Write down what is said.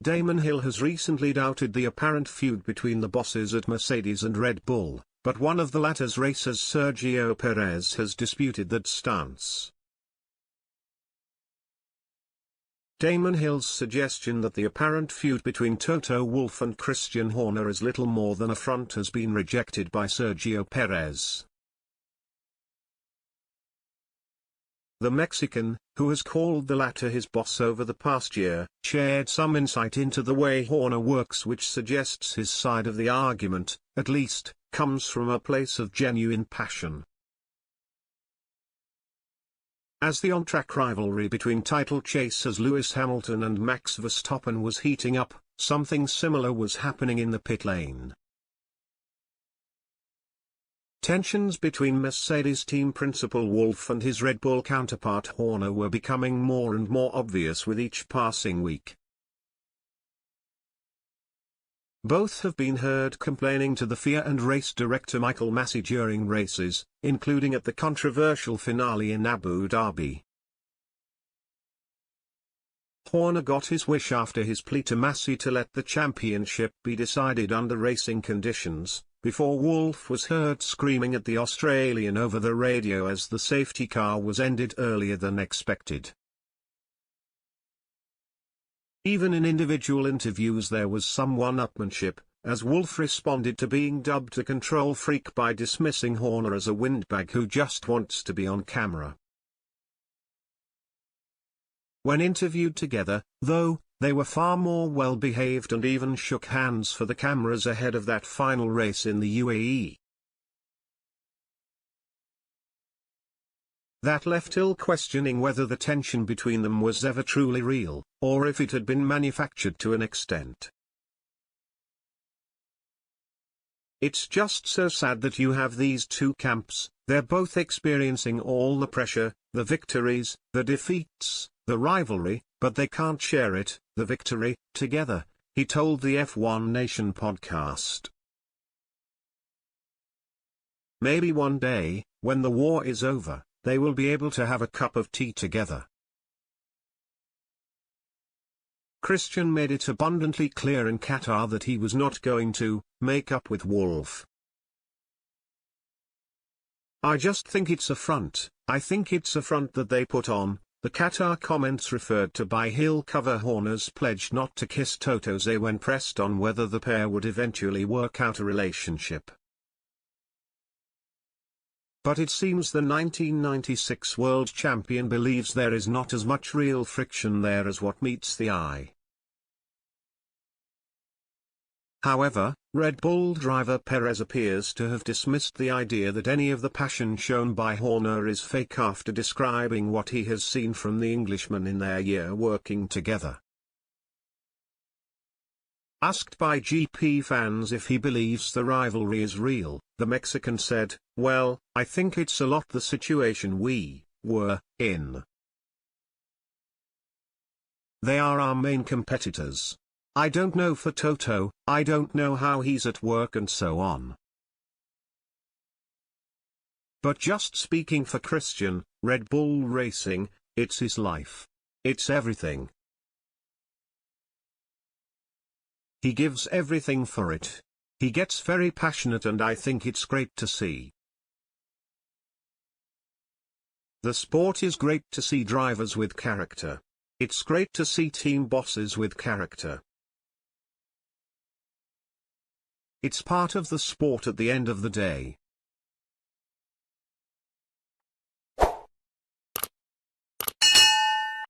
Damon Hill has recently doubted the apparent feud between the bosses at Mercedes and Red Bull, but one of the latter's racers, Sergio Perez, has disputed that stance. Damon Hill's suggestion that the apparent feud between Toto Wolff and Christian Horner is little more than a front has been rejected by Sergio Perez. The Mexican, who has called the latter his boss over the past year, shared some insight into the way Horner works, which suggests his side of the argument, at least, comes from a place of genuine passion. As the on-track rivalry between title chasers Lewis Hamilton and Max Verstappen was heating up, something similar was happening in the pit lane. Tensions between Mercedes team principal Wolff and his Red Bull counterpart Horner were becoming more and more obvious with each passing week. Both have been heard complaining to the FIA and race director Michael Masi during races, including at the controversial finale in Abu Dhabi. Horner got his wish after his plea to Masi to let the championship be decided under racing conditions, before Wolff was heard screaming at the Australian over the radio as the safety car was ended earlier than expected. Even in individual interviews there was some one-upmanship, as Wolff responded to being dubbed the control freak by dismissing Horner as a windbag who just wants to be on camera. When interviewed together, though, they were far more well-behaved and even shook hands for the cameras ahead of that final race in the UAE. That left Hill questioning whether the tension between them was ever truly real, or if it had been manufactured to an extent. It's just so sad that you have these two camps, they're both experiencing all the pressure, the victories, the defeats, the rivalry, but they can't share it, the victory, together, he told the F1 Nation podcast. Maybe one day, when the war is over, they will be able to have a cup of tea together. Christian made it abundantly clear in Qatar that he was not going to make up with Wolff. I just think it's a front, I think it's a front that they put on. The Qatar comments referred to by Hill cover Horner's pledge not to kiss Toto's when pressed on whether the pair would eventually work out a relationship. But it seems the 1996 world champion believes there is not as much real friction there as what meets the eye. However, Red Bull driver Perez appears to have dismissed the idea that any of the passion shown by Horner is fake after describing what he has seen from the Englishman in their year working together. Asked by GP fans if he believes the rivalry is real, the Mexican said, "Well, I think it's a lot the situation we were in. They are our main competitors. I don't know for Toto, I don't know how he's at work and so on. But just speaking for Christian, Red Bull Racing, it's his life. It's everything. He gives everything for it. He gets very passionate and I think it's great to see. The sport is great to see drivers with character. It's great to see team bosses with character. It's part of the sport at the end of the day.